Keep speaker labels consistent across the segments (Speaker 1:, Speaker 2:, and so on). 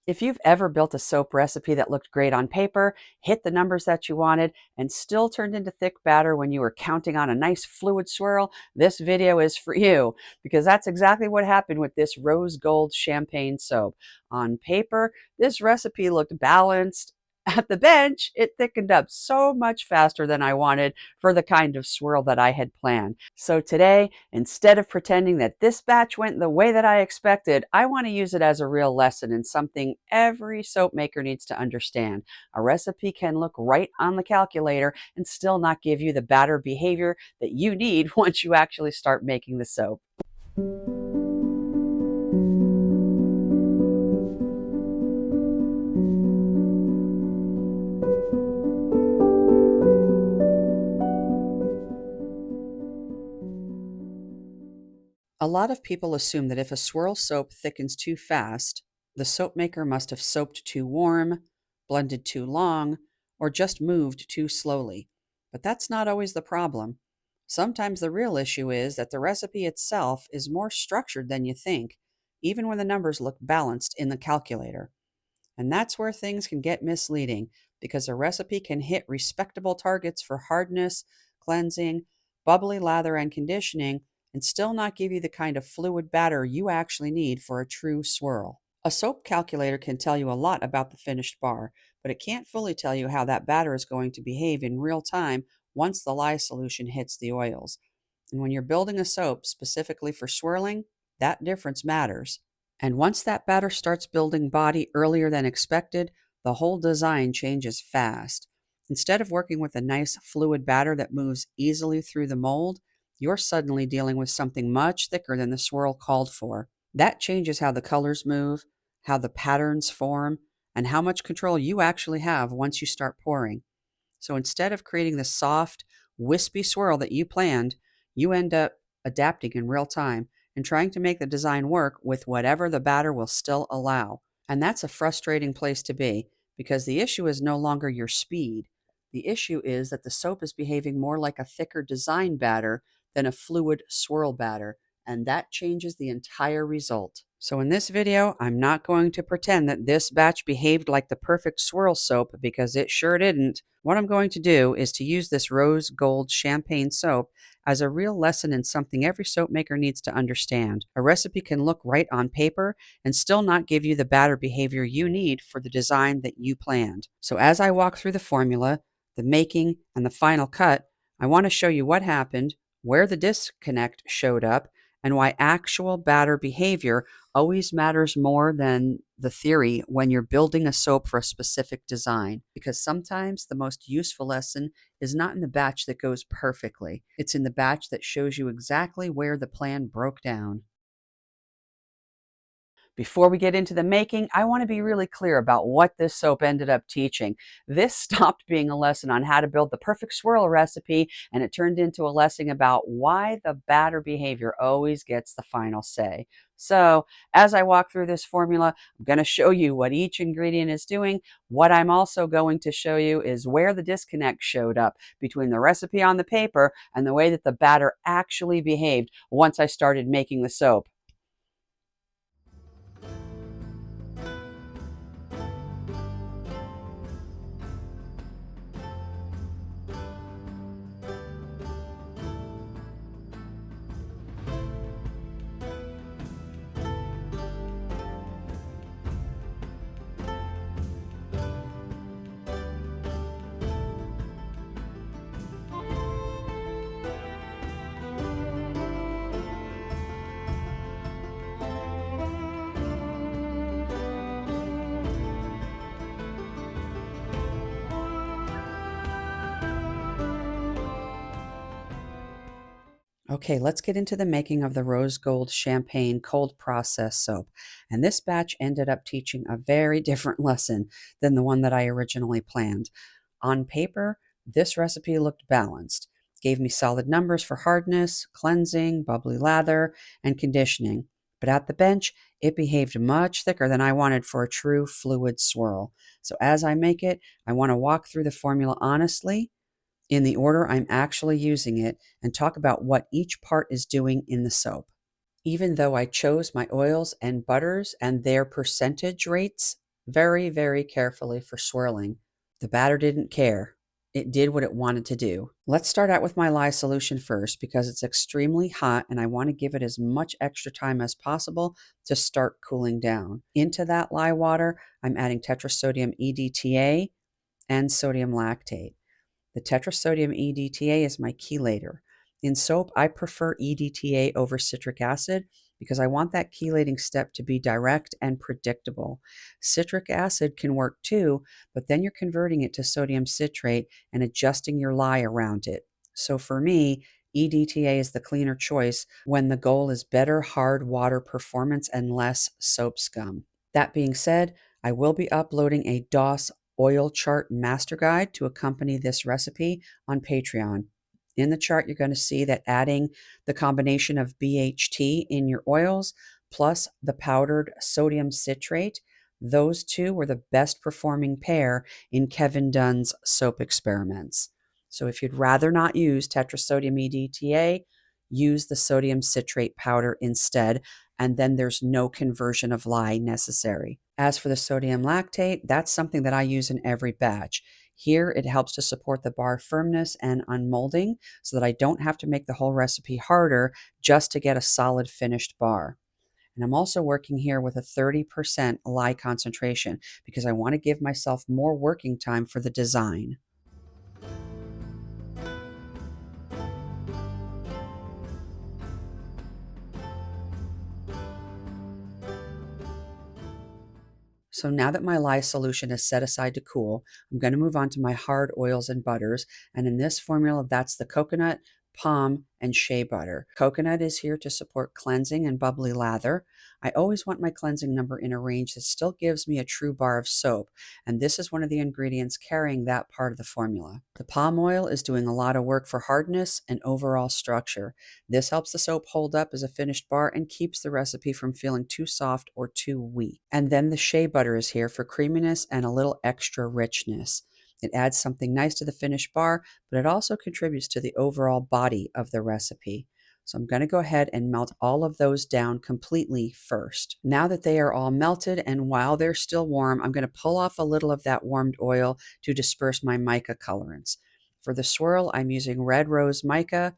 Speaker 1: If you've ever built a soap recipe that looked great on paper, hit the numbers that you wanted, and still turned into thick batter when you were counting on a nice fluid swirl, this video is for you, because that's exactly what happened with this rose gold champagne soap. On paper, this recipe looked balanced. At the bench, it thickened up so much faster than I wanted for the kind of swirl that I had planned. So today, instead of pretending that this batch went the way that I expected, I want to use it as a real lesson in something every soap maker needs to understand. A recipe can look right on the calculator and still not give you the batter behavior that you need once you actually start making the soap. A lot of people assume that if a swirl soap thickens too fast, the soap maker must have soaped too warm, blended too long, or just moved too slowly. But that's not always the problem. Sometimes the real issue is that the recipe itself is more structured than you think, even when the numbers look balanced in the calculator. And that's where things can get misleading, because a recipe can hit respectable targets for hardness, cleansing, bubbly lather, and conditioning, and still not give you the kind of fluid batter you actually need for a true swirl. A soap calculator can tell you a lot about the finished bar, but it can't fully tell you how that batter is going to behave in real time once the lye solution hits the oils. And when you're building a soap specifically for swirling, that difference matters. And once that batter starts building body earlier than expected, the whole design changes fast. Instead of working with a nice fluid batter that moves easily through the mold, you're suddenly dealing with something much thicker than the swirl called for. That changes how the colors move, how the patterns form, and how much control you actually have once you start pouring. So instead of creating the soft, wispy swirl that you planned, you end up adapting in real time and trying to make the design work with whatever the batter will still allow. And that's a frustrating place to be, because the issue is no longer your speed. The issue is that the soap is behaving more like a thicker design batter than a fluid swirl batter, and that changes the entire result. So in this video, I'm not going to pretend that this batch behaved like the perfect swirl soap, because it sure didn't. What I'm going to do is to use this rose gold champagne soap as a real lesson in something every soap maker needs to understand. A recipe can look right on paper and still not give you the batter behavior you need for the design that you planned. So as I walk through the formula, the making, and the final cut, I want to show you what happened, where the disconnect showed up, and why actual batter behavior always matters more than the theory when you're building a soap for a specific design. Because sometimes the most useful lesson is not in the batch that goes perfectly. It's in the batch that shows you exactly where the plan broke down. Before we get into the making, I want to be really clear about what this soap ended up teaching. This stopped being a lesson on how to build the perfect swirl recipe, and it turned into a lesson about why the batter behavior always gets the final say. So, as I walk through this formula, I'm going to show you what each ingredient is doing. What I'm also going to show you is where the disconnect showed up between the recipe on the paper and the way that the batter actually behaved once I started making the soap. Okay, let's get into the making of the rose gold champagne cold process soap. And this batch ended up teaching a very different lesson than the one that I originally planned. On paper, this recipe looked balanced, gave me solid numbers for hardness, cleansing, bubbly lather, and conditioning. But at the bench, it behaved much thicker than I wanted for a true fluid swirl. So as I make it, I want to walk through the formula honestly, in the order I'm actually using it, and talk about what each part is doing in the soap. Even though I chose my oils and butters and their percentage rates very, very carefully for swirling. The batter didn't care. It did what it wanted to do. Let's start out with my lye solution first because it's extremely hot and I want to give it as much extra time as possible to start cooling down. Into that lye water, I'm adding tetrasodium EDTA and sodium lactate. The tetrasodium EDTA is my chelator. In soap, I prefer EDTA over citric acid because I want that chelating step to be direct and predictable. Citric acid can work too, but then you're converting it to sodium citrate and adjusting your lye around it. So for me, EDTA is the cleaner choice when the goal is better hard water performance and less soap scum. That being said, I will be uploading a DOS oil chart master guide to accompany this recipe on Patreon. In the chart, you're going to see that adding the combination of BHT in your oils plus the powdered sodium citrate, those two were the best performing pair in Kevin Dunn's soap experiments. So if you'd rather not use tetrasodium EDTA, use the sodium citrate powder instead, and then there's no conversion of lye necessary. As for the sodium lactate, that's something that I use in every batch. Here, it helps to support the bar firmness and unmolding so that I don't have to make the whole recipe harder just to get a solid finished bar. And I'm also working here with a 30% lye concentration because I want to give myself more working time for the design. So now that my lye solution is set aside to cool, I'm going to move on to my hard oils and butters. And in this formula, that's the coconut, palm, and shea butter. Coconut is here to support cleansing and bubbly lather. I always want my cleansing number in a range that still gives me a true bar of soap, and this is one of the ingredients carrying that part of the formula. The palm oil is doing a lot of work for hardness and overall structure. This helps the soap hold up as a finished bar and keeps the recipe from feeling too soft or too weak. And then the shea butter is here for creaminess and a little extra richness. It adds something nice to the finished bar, but it also contributes to the overall body of the recipe. So I'm going to go ahead and melt all of those down completely first. Now that they are all melted and while they're still warm, I'm going to pull off a little of that warmed oil to disperse my mica colorants. For the swirl, I'm using red rose mica,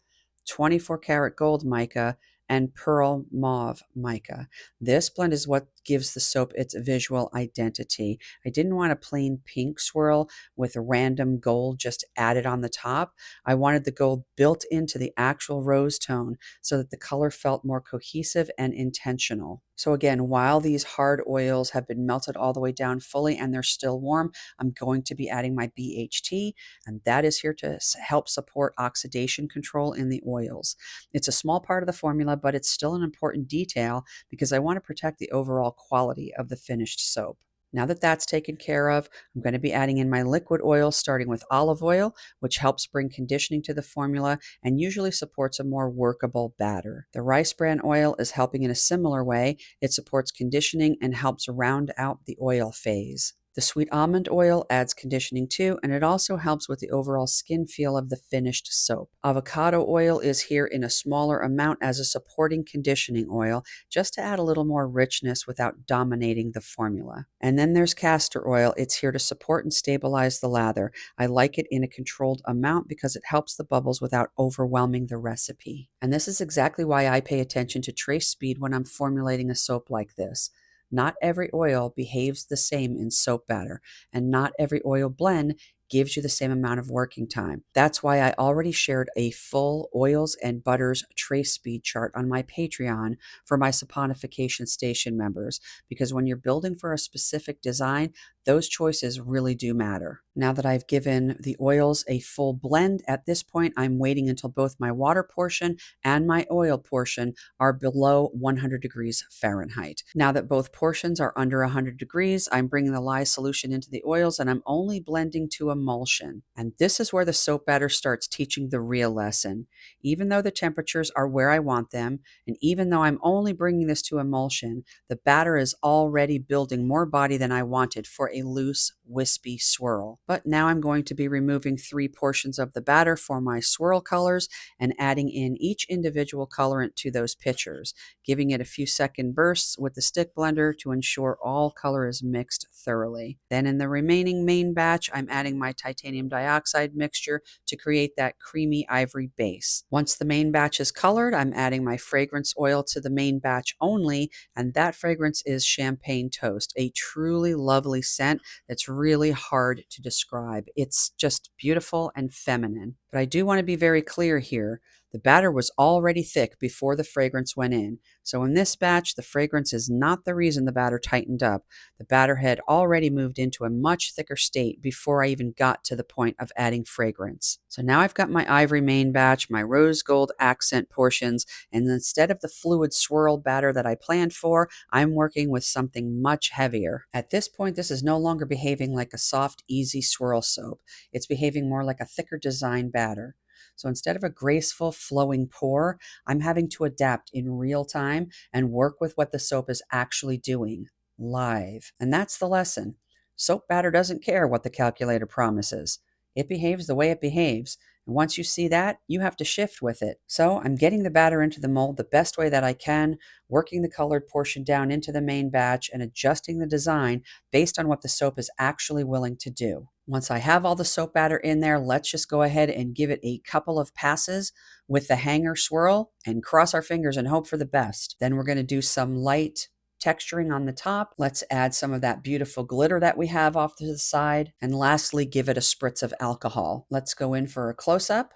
Speaker 1: 24 karat gold mica, and pearl mauve mica. This blend is what gives the soap its visual identity. I didn't want a plain pink swirl with random gold just added on the top. I wanted the gold built into the actual rose tone so that the color felt more cohesive and intentional. So again, while these hard oils have been melted all the way down fully and they're still warm, I'm going to be adding my BHT, and that is here to help support oxidation control in the oils. It's a small part of the formula, but it's still an important detail because I want to protect the overall quality of the finished soap. Now that that's taken care of, I'm going to be adding in my liquid oil, starting with olive oil, which helps bring conditioning to the formula and usually supports a more workable batter. The rice bran oil is helping in a similar way. It supports conditioning and helps round out the oil phase. The sweet almond oil adds conditioning too, and it also helps with the overall skin feel of the finished soap. Avocado oil is here in a smaller amount as a supporting conditioning oil, just to add a little more richness without dominating the formula. And then there's castor oil. It's here to support and stabilize the lather. I like it in a controlled amount because it helps the bubbles without overwhelming the recipe. And this is exactly why I pay attention to trace speed when I'm formulating a soap like this. Not every oil behaves the same in soap batter, and not every oil blend gives you the same amount of working time. That's why I already shared a full oils and butters trace speed chart on my Patreon for my saponification station members, because when you're building for a specific design, those choices really do matter. Now that I've given the oils a full blend, at this point, I'm waiting until both my water portion and my oil portion are below 100 degrees Fahrenheit. Now that both portions are under 100 degrees, I'm bringing the lye solution into the oils and I'm only blending to a emulsion. And this is where the soap batter starts teaching the real lesson. Even though the temperatures are where I want them, and even though I'm only bringing this to emulsion, the batter is already building more body than I wanted for a loose, wispy swirl. But now I'm going to be removing 3 portions of the batter for my swirl colors and adding in each individual colorant to those pitchers, giving it a few second bursts with the stick blender to ensure all color is mixed thoroughly. Then in the remaining main batch, I'm adding my titanium dioxide mixture to create that creamy ivory base. Once the main batch is colored, I'm adding my fragrance oil to the main batch only, and that fragrance is Champagne Toast, a truly lovely scent that's really hard to describe. It's just beautiful and feminine. But I do want to be very clear here. The batter was already thick before the fragrance went in. So in this batch, the fragrance is not the reason the batter tightened up. The batter had already moved into a much thicker state before I even got to the point of adding fragrance. So now I've got my ivory main batch, my rose gold accent portions, and instead of the fluid swirl batter that I planned for, I'm working with something much heavier. At this point, this is no longer behaving like a soft, easy swirl soap. It's behaving more like a thicker design batter. So instead of a graceful flowing pour, I'm having to adapt in real time and work with what the soap is actually doing live. And that's the lesson. Soap batter doesn't care what the calculator promises. It behaves the way it behaves. And once you see that, you have to shift with it. So I'm getting the batter into the mold the best way that I can, working the colored portion down into the main batch and adjusting the design based on what the soap is actually willing to do. Once I have all the soap batter in there, let's just go ahead and give it a couple of passes with the hanger swirl and cross our fingers and hope for the best. Then we're going to do some light texturing on the top. Let's add some of that beautiful glitter that we have off to the side. And lastly, give it a spritz of alcohol. Let's go in for a close-up.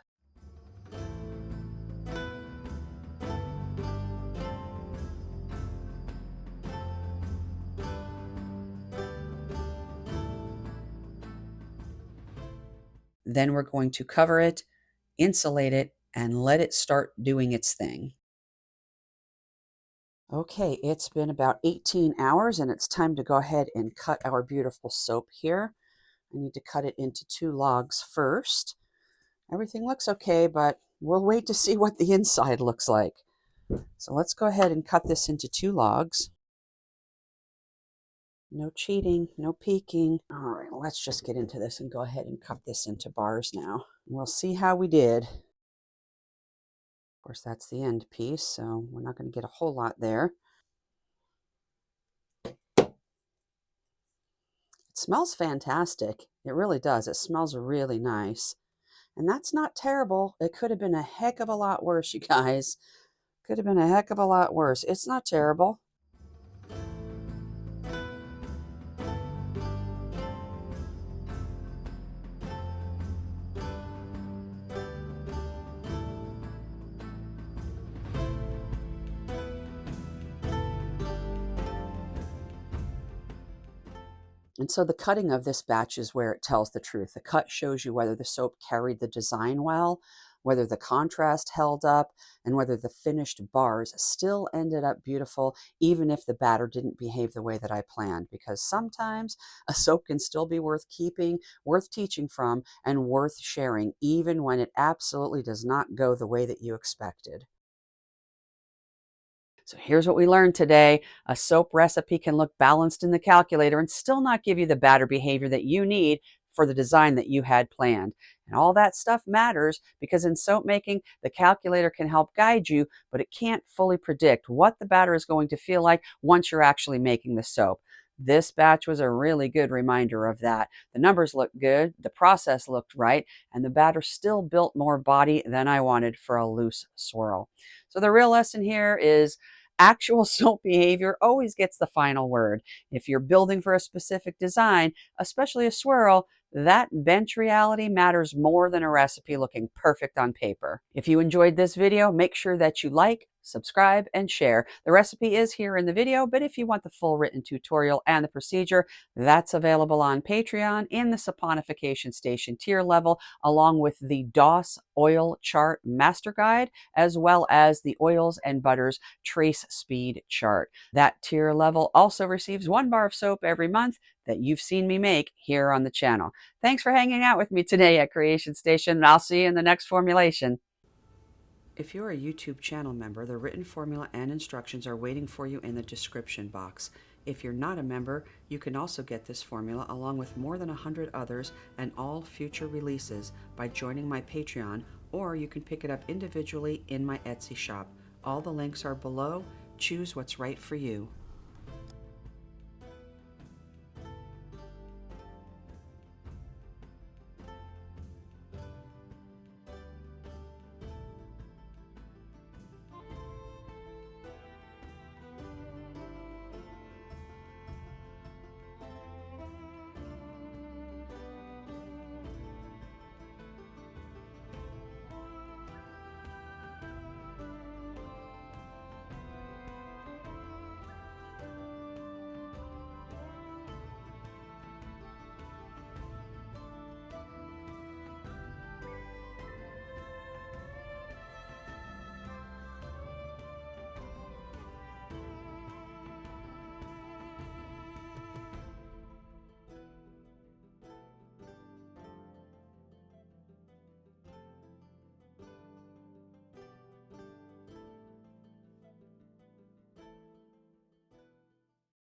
Speaker 1: Then we're going to cover it, insulate it, and let it start doing its thing. Okay, it's been about 18 hours and it's time to go ahead and cut our beautiful soap here. I need to cut it into 2 logs first. Everything looks okay, but we'll wait to see what the inside looks like. So let's go ahead and cut this into 2 logs. No cheating, no peeking. All right, let's just get into this and go ahead and cut this into bars now. We'll see how we did. Of course, that's the end piece, so we're not going to get a whole lot there. It smells fantastic. It really does. It smells really nice. And that's not terrible. It could have been a heck of a lot worse, you guys. Could have been a heck of a lot worse. It's not terrible. And so the cutting of this batch is where it tells the truth. The cut shows you whether the soap carried the design well, whether the contrast held up, and whether the finished bars still ended up beautiful, even if the batter didn't behave the way that I planned. Because sometimes a soap can still be worth keeping, worth teaching from, and worth sharing, even when it absolutely does not go the way that you expected. So here's what we learned today. A soap recipe can look balanced in the calculator and still not give you the batter behavior that you need for the design that you had planned. And all that stuff matters because in soap making, the calculator can help guide you, but it can't fully predict what the batter is going to feel like once you're actually making the soap. This batch was a really good reminder of that. The numbers looked good, the process looked right, and the batter still built more body than I wanted for a loose swirl. So the real lesson here is actual soap behavior always gets the final word. If you're building for a specific design, especially a swirl, that bench reality matters more than a recipe looking perfect on paper. If you enjoyed this video, make sure that you like, subscribe, and share. The recipe is here in the video, but if you want the full written tutorial and the procedure, that's available on Patreon in the saponification station tier level, along with the DOS oil chart master guide, as well as the oils and butters trace speed chart. That tier level also receives 1 bar of soap every month that you've seen me make here on the channel. Thanks for hanging out with me today at Creation Station, and I'll see you in the next formulation. If you're a YouTube channel member, the written formula and instructions are waiting for you in the description box. If you're not a member, you can also get this formula along with more than 100 others and all future releases by joining my Patreon, or you can pick it up individually in my Etsy shop. All the links are below. Choose what's right for you.